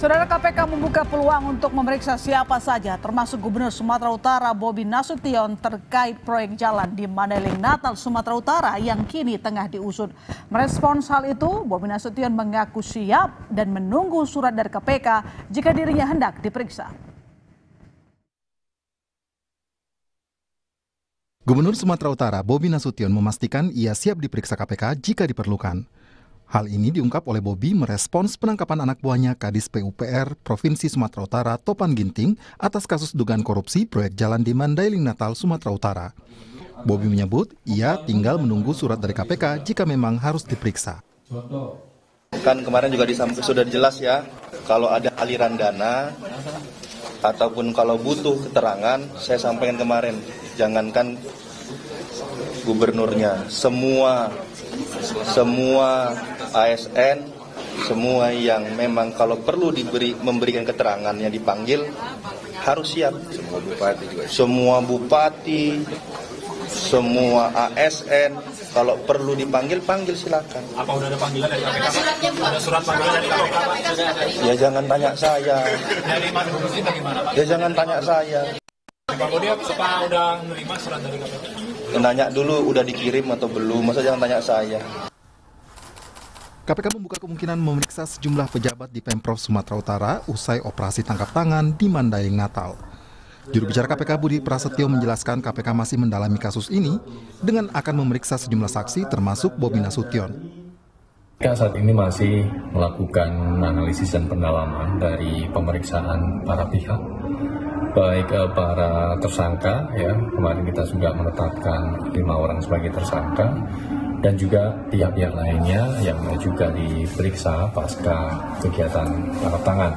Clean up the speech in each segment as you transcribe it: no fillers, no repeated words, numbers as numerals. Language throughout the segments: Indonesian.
Saudara, KPK membuka peluang untuk memeriksa siapa saja, termasuk Gubernur Sumatera Utara Bobi Nasution terkait proyek jalan di Mandailing Natal, Sumatera Utara yang kini tengah diusut. Merespons hal itu, Bobi Nasution mengaku siap dan menunggu surat dari KPK jika dirinya hendak diperiksa. Gubernur Sumatera Utara Bobi Nasution memastikan ia siap diperiksa KPK jika diperlukan. Hal ini diungkap oleh Bobi merespons penangkapan anak buahnya Kadis PUPR Provinsi Sumatera Utara Topan Ginting atas kasus dugaan korupsi proyek jalan di Mandailing Natal, Sumatera Utara. Bobi menyebut ia tinggal menunggu surat dari KPK jika memang harus diperiksa. Kan kemarin juga sudah jelas ya, kalau ada aliran dana ataupun kalau butuh keterangan, saya sampaikan kemarin, jangankan gubernurnya, semua ASN, semua yang memang kalau perlu memberikan keterangan yang dipanggil harus siap. Semua bupati, semua ASN, kalau perlu dipanggil, panggil silakan. Apa udah ada panggilan dari KPK? Ada surat panggilan dari KPK? Ya jangan tanya saya. Dari mana bagaimana, Pak? Ya jangan tanya saya. Pak Bodi, apa udah menerima surat dari KPK? Nanya dulu udah dikirim atau belum, masa jangan tanya saya. KPK membuka kemungkinan memeriksa sejumlah pejabat di Pemprov Sumatera Utara usai operasi tangkap tangan di Mandailing Natal. Juru bicara KPK Budi Prasetyo menjelaskan KPK masih mendalami kasus ini dengan akan memeriksa sejumlah saksi termasuk Bobi Nasution. KPK saat ini masih melakukan analisis dan pendalaman dari pemeriksaan para pihak, baik para tersangka, ya kemarin kita sudah menetapkan 5 orang sebagai tersangka, dan juga pihak-pihak lainnya yang juga diperiksa pasca kegiatan tangkap tangan.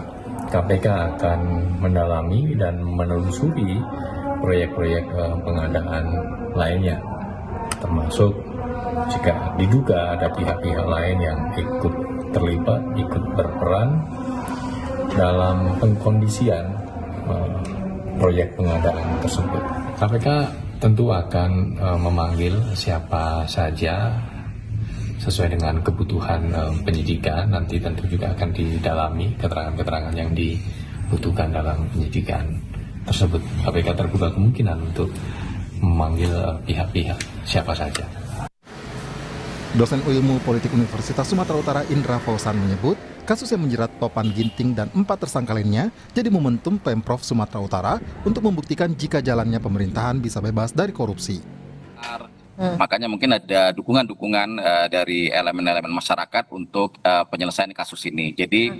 KPK akan mendalami dan menelusuri proyek-proyek pengadaan lainnya, termasuk jika diduga ada pihak-pihak lain yang ikut terlibat, ikut berperan dalam pengkondisian proyek pengadaan tersebut. KPK tentu akan memanggil siapa saja sesuai dengan kebutuhan penyidikan. Nanti tentu juga akan didalami keterangan-keterangan yang dibutuhkan dalam penyidikan tersebut. KPK terbuka kemungkinan untuk memanggil pihak-pihak siapa saja. Dosen Ilmu Politik Universitas Sumatera Utara Indra Fausan menyebut kasus yang menjerat Topan Ginting dan 4 tersangka lainnya jadi momentum Pemprov Sumatera Utara untuk membuktikan jika jalannya pemerintahan bisa bebas dari korupsi. Makanya mungkin ada dukungan-dukungan dari elemen-elemen masyarakat untuk penyelesaian kasus ini. Jadi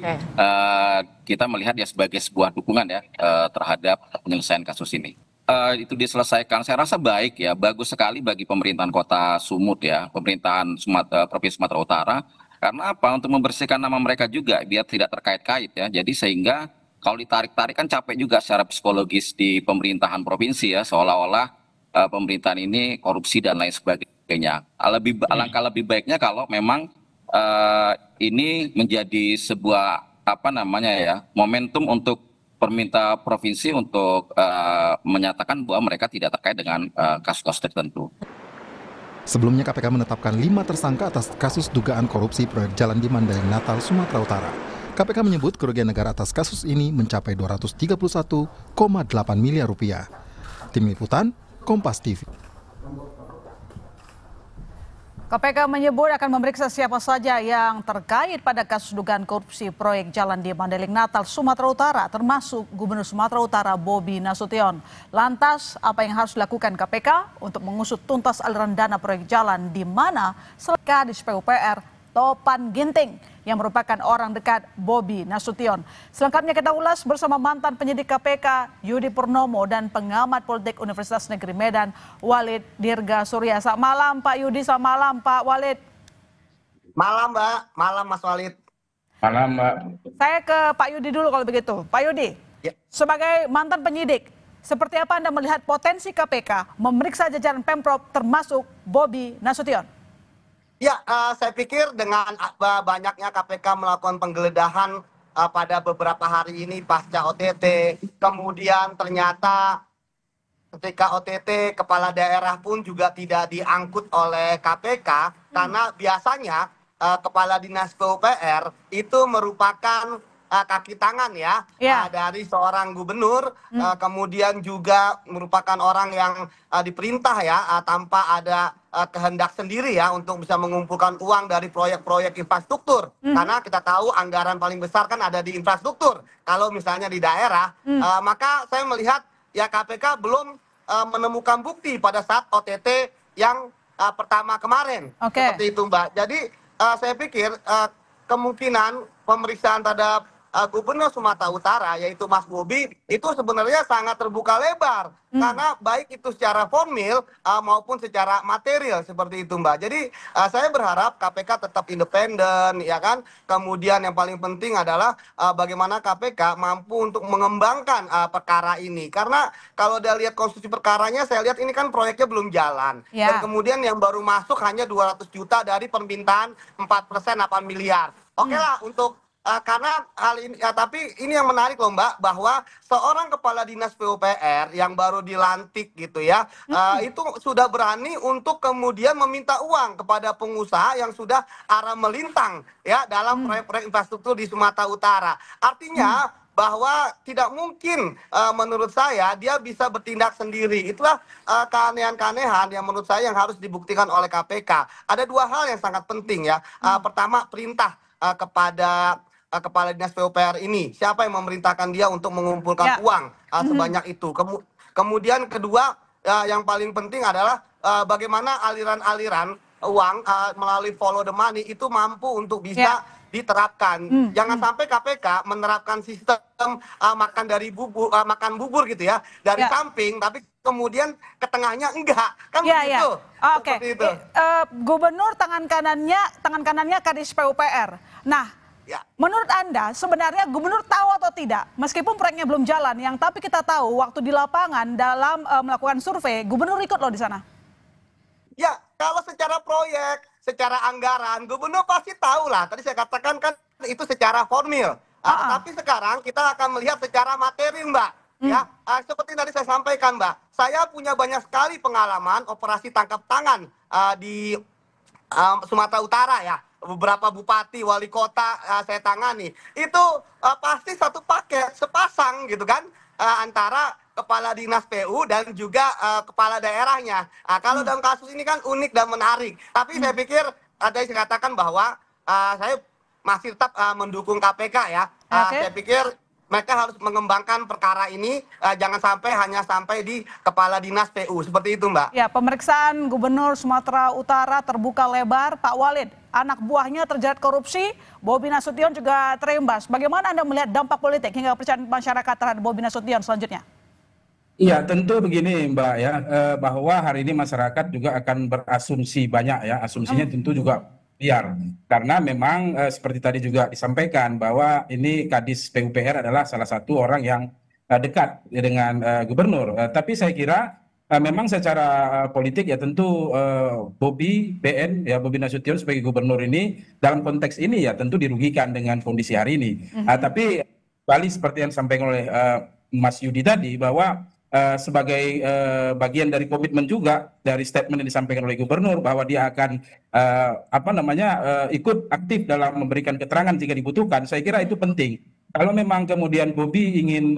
kita melihat ya sebagai sebuah dukungan ya terhadap penyelesaian kasus ini. Itu diselesaikan, saya rasa baik ya, bagus sekali bagi pemerintahan Kota Sumut ya, pemerintahan Provinsi Sumatera Utara. Karena apa? Untuk membersihkan nama mereka juga biar tidak terkait-kait ya. Jadi sehingga kalau ditarik-tarik kan capek juga secara psikologis di pemerintahan provinsi ya, seolah-olah pemerintahan ini korupsi dan lain sebagainya. Alangkah lebih baiknya kalau memang ini menjadi sebuah momentum untuk pemerintah provinsi untuk menyatakan bahwa mereka tidak terkait dengan kasus-kasus tertentu. Sebelumnya KPK menetapkan 5 tersangka atas kasus dugaan korupsi proyek jalan di Mandailing Natal, Sumatera Utara. KPK menyebut kerugian negara atas kasus ini mencapai 231,8 miliar rupiah. Tim Liputan, Kompas TV. KPK menyebut akan memeriksa siapa saja yang terkait pada kasus dugaan korupsi proyek jalan di Mandailing Natal, Sumatera Utara, termasuk Gubernur Sumatera Utara Bobi Nasution. Lantas, apa yang harus dilakukan KPK untuk mengusut tuntas aliran dana proyek jalan di mana Kadis PUPR Topan Ginting yang merupakan orang dekat Bobi Nasution. Selengkapnya kita ulas bersama mantan penyidik KPK Yudi Purnomo dan pengamat politik Universitas Negeri Medan Walid Dirga Surya. Selamat malam Pak Yudi, selamat malam Pak Walid. Malam Mbak, malam Mas Walid. Malam Mbak. Saya ke Pak Yudi dulu kalau begitu. Pak Yudi, sebagai mantan penyidik, seperti apa Anda melihat potensi KPK memeriksa jajaran Pemprov termasuk Bobi Nasution? Ya, saya pikir dengan banyaknya KPK melakukan penggeledahan pada beberapa hari ini pasca OTT, kemudian ternyata ketika OTT kepala daerah pun juga tidak diangkut oleh KPK karena biasanya kepala dinas PUPR itu merupakan kaki tangan ya, dari seorang gubernur, kemudian juga merupakan orang yang diperintah ya tanpa ada kehendak sendiri ya untuk bisa mengumpulkan uang dari proyek-proyek infrastruktur. Karena kita tahu anggaran paling besar kan ada di infrastruktur. Kalau misalnya di daerah, maka saya melihat ya KPK belum menemukan bukti pada saat OTT yang pertama kemarin. Seperti itu, Mbak. Jadi saya pikir kemungkinan pemeriksaan terhadap Gubernur Sumatera Utara yaitu Mas Bobi itu sebenarnya sangat terbuka lebar karena baik itu secara formil maupun secara material seperti itu, Mbak. Jadi saya berharap KPK tetap independen ya kan. Kemudian yang paling penting adalah bagaimana KPK mampu untuk mengembangkan perkara ini, karena kalau dia lihat konstruksi perkaranya saya lihat ini kan proyeknya belum jalan dan kemudian yang baru masuk hanya 200 juta dari permintaan 4% 8 miliar. Oke lah untuk karena hal ini, tapi ini yang menarik loh Mbak, bahwa seorang kepala dinas PUPR yang baru dilantik gitu ya, itu sudah berani untuk kemudian meminta uang kepada pengusaha yang sudah arah melintang ya dalam proyek-proyek infrastruktur di Sumatera Utara. Artinya bahwa tidak mungkin menurut saya dia bisa bertindak sendiri. Itulah keanehan-keanehan yang menurut saya yang harus dibuktikan oleh KPK. Ada dua hal yang sangat penting ya. Pertama, perintah kepada kepala dinas PUPR ini, siapa yang memerintahkan dia untuk mengumpulkan uang sebanyak itu. Kemudian kedua, yang paling penting adalah bagaimana aliran-aliran uang melalui follow the money itu mampu untuk bisa diterapkan. Jangan sampai KPK menerapkan sistem makan dari bubur, makan bubur gitu ya, dari samping, tapi kemudian ke tengahnya enggak, kan begitu. Oke. Gubernur tangan kanannya Kadis PUPR. Nah, menurut Anda sebenarnya gubernur tahu atau tidak, meskipun proyeknya belum jalan, yang tapi kita tahu waktu di lapangan dalam melakukan survei, gubernur ikut loh di sana. Ya, kalau secara proyek, secara anggaran, gubernur pasti tahu lah. Tadi saya katakan kan itu secara formil. Tapi sekarang kita akan melihat secara materi, Mbak. Ya, seperti tadi saya sampaikan, Mbak. Saya punya banyak sekali pengalaman operasi tangkap tangan di Sumatera Utara ya. Beberapa bupati, wali kota saya tangani. Itu pasti satu paket, sepasang gitu kan, antara kepala dinas PU dan juga kepala daerahnya. Kalau dalam kasus ini kan unik dan menarik. Tapi saya pikir ada yang saya katakan bahwa saya masih tetap mendukung KPK ya. Saya pikir mereka harus mengembangkan perkara ini, jangan sampai hanya sampai di kepala dinas PU. Seperti itu, Mbak. Ya, pemeriksaan Gubernur Sumatera Utara terbuka lebar. Pak Walid, anak buahnya terjerat korupsi, Bobi Nasution juga terimbas. Bagaimana Anda melihat dampak politik hingga kepercayaan masyarakat terhadap Bobi Nasution selanjutnya? Iya, tentu begini Mbak ya, bahwa hari ini masyarakat juga akan berasumsi banyak ya, asumsinya tentu juga liar. Karena memang seperti tadi juga disampaikan bahwa ini Kadis PUPR adalah salah satu orang yang dekat dengan gubernur. Tapi saya kira memang secara politik ya tentu Bobi Nasution sebagai gubernur ini dalam konteks ini ya tentu dirugikan dengan kondisi hari ini. Tapi kembali seperti yang disampaikan oleh Mas Yudi tadi bahwa sebagai bagian dari komitmen juga dari statement yang disampaikan oleh gubernur bahwa dia akan ikut aktif dalam memberikan keterangan jika dibutuhkan. Saya kira itu penting. Kalau memang kemudian Bobi ingin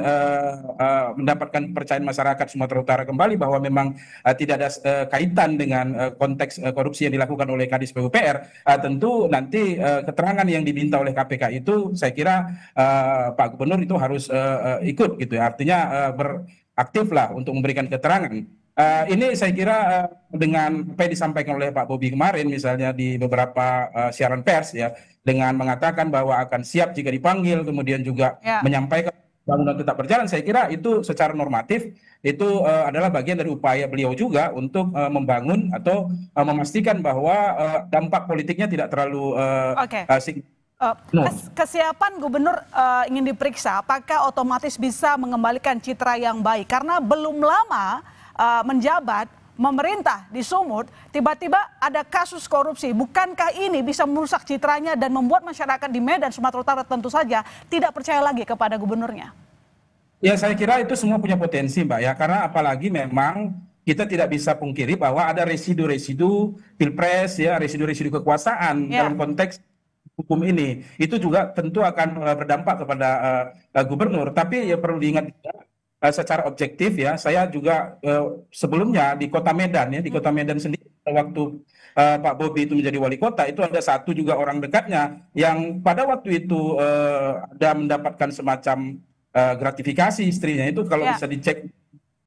mendapatkan kepercayaan masyarakat Sumatera Utara kembali bahwa memang tidak ada kaitan dengan konteks korupsi yang dilakukan oleh Kadis PUPR, tentu nanti keterangan yang diminta oleh KPK itu saya kira Pak Gubernur itu harus ikut gitu ya. Artinya aktif lah untuk memberikan keterangan. Ini saya kira dengan apa yang disampaikan oleh Pak Bobi kemarin misalnya di beberapa siaran pers ya, dengan mengatakan bahwa akan siap jika dipanggil, kemudian juga menyampaikan bangunan tetap berjalan, saya kira itu secara normatif itu adalah bagian dari upaya beliau juga untuk membangun atau memastikan bahwa dampak politiknya tidak terlalu kesiapan gubernur ingin diperiksa, apakah otomatis bisa mengembalikan citra yang baik? Karena belum lama menjabat memerintah di Sumut, tiba-tiba ada kasus korupsi. Bukankah ini bisa merusak citranya dan membuat masyarakat di Medan, Sumatera Utara tentu saja tidak percaya lagi kepada gubernurnya? Ya, saya kira itu semua punya potensi, Mbak ya. Karena apalagi memang kita tidak bisa pungkiri bahwa ada residu-residu pilpres ya, residu-residu kekuasaan dalam konteks hukum ini. Itu juga tentu akan berdampak kepada gubernur. Tapi ya perlu diingat juga, secara objektif ya, saya juga sebelumnya di Kota Medan ya, di Kota Medan sendiri waktu Pak Bobi itu menjadi wali kota, itu ada satu juga orang dekatnya yang pada waktu itu ada mendapatkan semacam gratifikasi istrinya itu, kalau bisa dicek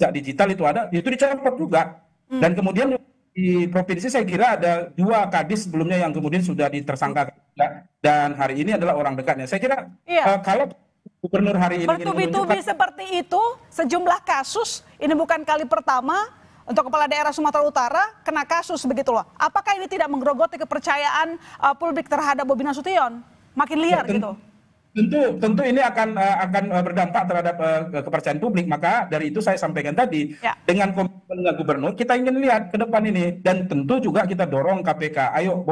jejak digital itu ada, itu dicopot juga. Dan kemudian di provinsi saya kira ada 2 kadis sebelumnya yang kemudian sudah ditersangkakan, dan hari ini adalah orang dekatnya. Saya kira kalau gubernur hari ini bertubi-tubi seperti itu, sejumlah kasus, ini bukan kali pertama untuk kepala daerah Sumatera Utara kena kasus begitu loh. Apakah ini tidak menggerogoti kepercayaan publik terhadap Bobi Nasution? Makin liar gitu. Tentu ini akan berdampak terhadap kepercayaan publik. Maka dari itu saya sampaikan tadi, dengan komitmen gubernur kita ingin lihat ke depan ini, dan tentu juga kita dorong KPK, ayo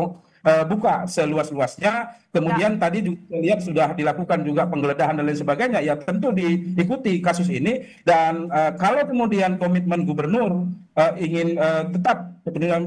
buka seluas-luasnya. Kemudian tadi juga lihat sudah dilakukan juga penggeledahan dan lain sebagainya, ya tentu diikuti kasus ini. Dan kalau kemudian komitmen gubernur ingin tetap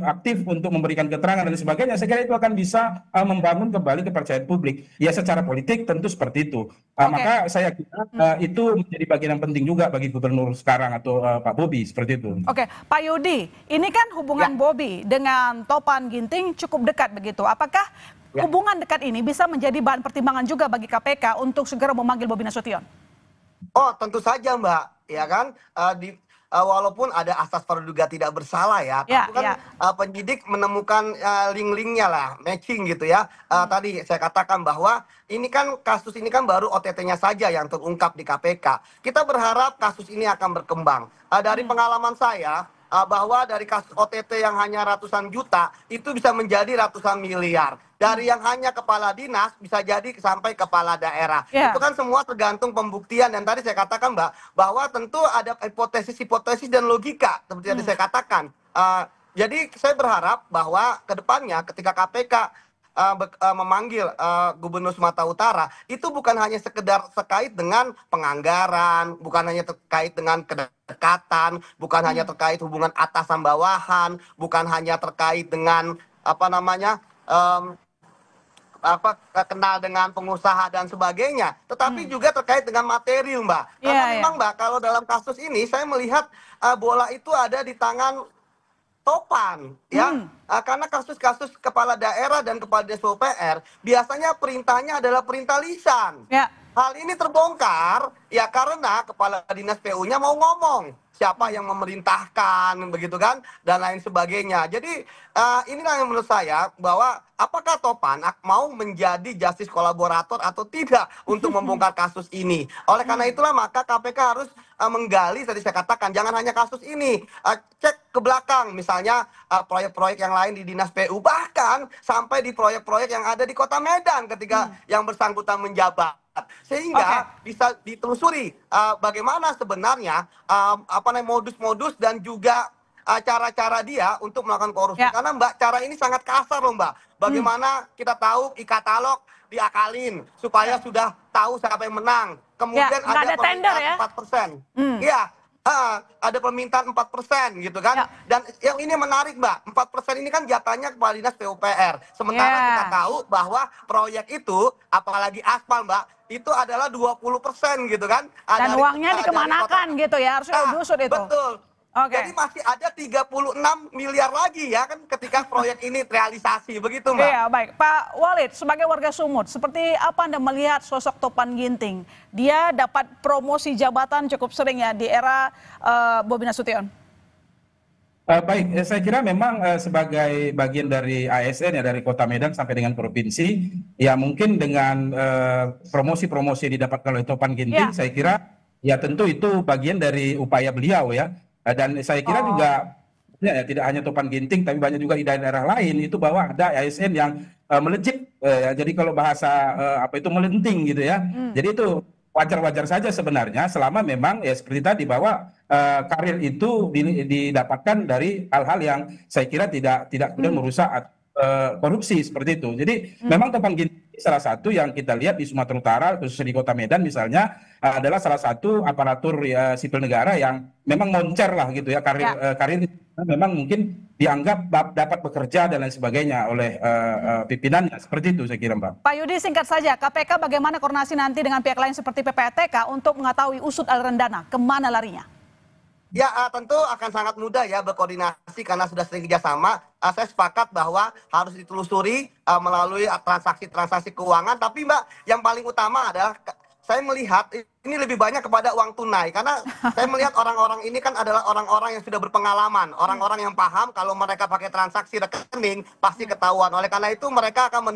aktif untuk memberikan keterangan dan sebagainya, saya kira itu akan bisa membangun kembali kepercayaan publik. Ya secara politik tentu seperti itu. Maka saya kira itu menjadi bagian yang penting juga bagi gubernur sekarang atau Pak Bobi, seperti itu. Oke, Pak Yudi, ini kan hubungan Bobi dengan Topan Ginting cukup dekat begitu. Apakah hubungan dekat ini bisa menjadi bahan pertimbangan juga bagi KPK untuk segera memanggil Bobi Nasution? Oh, tentu saja, Mbak. Ya kan, walaupun ada asas praduga tidak bersalah ya, tapi kan penyidik menemukan link-linknya lah, matching gitu ya. Tadi saya katakan bahwa ini kan kasus ini kan baru OTT-nya saja yang terungkap di KPK. Kita berharap kasus ini akan berkembang. Dari pengalaman saya, bahwa dari kasus OTT yang hanya ratusan juta itu bisa menjadi ratusan miliar. Dari yang hanya kepala dinas bisa jadi sampai kepala daerah. Itu kan semua tergantung pembuktian. Dan tadi saya katakan, Mbak, bahwa tentu ada hipotesis dan logika seperti yang saya katakan. Jadi saya berharap bahwa ke depannya ketika KPK memanggil Gubernur Sumatera Utara, itu bukan hanya sekedar terkait dengan penganggaran, bukan hanya terkait dengan kedekatan, bukan hanya terkait hubungan atasan bawahan, bukan hanya terkait dengan kenal dengan pengusaha dan sebagainya, tetapi juga terkait dengan materi, Mbak. Karena memang, Mbak, kalau dalam kasus ini saya melihat bola itu ada di tangan Topan, ya, karena kasus-kasus kepala daerah dan kepala dinas PUPR biasanya perintahnya adalah perintah lisan. Hal ini terbongkar ya karena kepala dinas PU-nya mau ngomong siapa yang memerintahkan, begitu kan, dan lain sebagainya. Jadi inilah yang menurut saya bahwa apakah Topan mau menjadi justice kolaborator atau tidak untuk membongkar kasus ini. Oleh karena itulah maka KPK harus menggali, tadi saya katakan, jangan hanya kasus ini, cek ke belakang, misalnya proyek-proyek yang lain di dinas PU, bahkan sampai di proyek-proyek yang ada di Kota Medan ketika yang bersangkutan menjabat. Sehingga bisa ditelusuri bagaimana sebenarnya modus-modus dan juga cara-cara dia untuk melakukan korupsi. Karena, Mbak, cara ini sangat kasar loh, Mbak. Bagaimana kita tahu e-katalog diakalin supaya sudah tahu siapa yang menang. Kemudian ada permintaan 4%. Iya, ada permintaan 4% gitu kan. Dan yang ini menarik, Mbak, 4% ini kan jatahnya kepala dinas PUPR. Sementara kita tahu bahwa proyek itu, apalagi aspal, Mbak, itu adalah 20% gitu kan. Dan uangnya dikemanakan gitu ya, harusnya diusut itu. Betul. Jadi masih ada 36 miliar lagi ya kan ketika proyek ini realisasi, begitu, Mbak. Iya, baik. Pak Walid, sebagai warga Sumut, seperti apa Anda melihat sosok Topan Ginting? Dia dapat promosi jabatan cukup sering ya di era Bobi Nasution. Baik, saya kira memang sebagai bagian dari ASN ya, dari Kota Medan sampai dengan provinsi, ya mungkin dengan promosi-promosi yang didapatkan oleh Topan Ginting, saya kira ya tentu itu bagian dari upaya beliau ya. Dan saya kira juga ya, tidak hanya Topan Ginting, tapi banyak juga di daerah lain itu bahwa ada ASN yang melejit. Jadi kalau bahasa melenting gitu ya. Jadi itu wajar-wajar saja sebenarnya selama memang ya seperti tadi bahwa karir itu didapatkan dari hal-hal yang saya kira tidak kemudian merusak korupsi seperti itu. Jadi memang Topan Ginting salah satu yang kita lihat di Sumatera Utara, khususnya di Kota Medan misalnya, adalah salah satu aparatur sipil negara yang memang moncer lah gitu ya, karir memang mungkin dianggap dapat bekerja dan lain sebagainya oleh pimpinannya. Seperti itu saya kira, Mbak. Pak Yudi, singkat saja, KPK bagaimana koordinasi nanti dengan pihak lain seperti PPATK untuk mengetahui usut aliran dana, kemana larinya? Ya, tentu akan sangat mudah ya berkoordinasi karena sudah sering kerjasama. Saya sepakat bahwa harus ditelusuri melalui transaksi-transaksi keuangan. Tapi Mbak, yang paling utama adalah saya melihat ini lebih banyak kepada uang tunai. Karena saya melihat orang-orang ini kan adalah orang-orang yang sudah berpengalaman. Orang-orang yang paham kalau mereka pakai transaksi rekening pasti ketahuan. Oleh karena itu mereka akan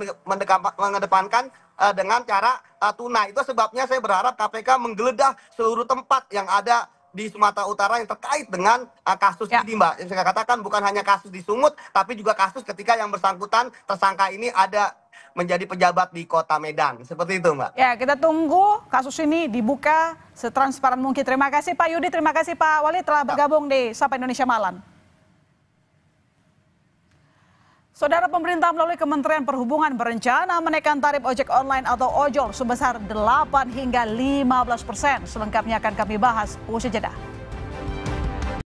mengedepankan dengan cara tunai. Itu sebabnya saya berharap KPK menggeledah seluruh tempat yang ada di Sumatera Utara yang terkait dengan kasus ini, Mbak. Yang saya katakan bukan hanya kasus di Sumut, tapi juga kasus ketika yang bersangkutan tersangka ini ada menjadi pejabat di Kota Medan. Seperti itu, Mbak. Ya, kita tunggu kasus ini dibuka setransparan mungkin. Terima kasih Pak Yudi, terima kasih Pak Wali telah bergabung di Sapa Indonesia Malam. Saudara, pemerintah melalui Kementerian Perhubungan berencana menaikkan tarif ojek online atau ojol sebesar 8 hingga 15%. Selengkapnya akan kami bahas usai jeda.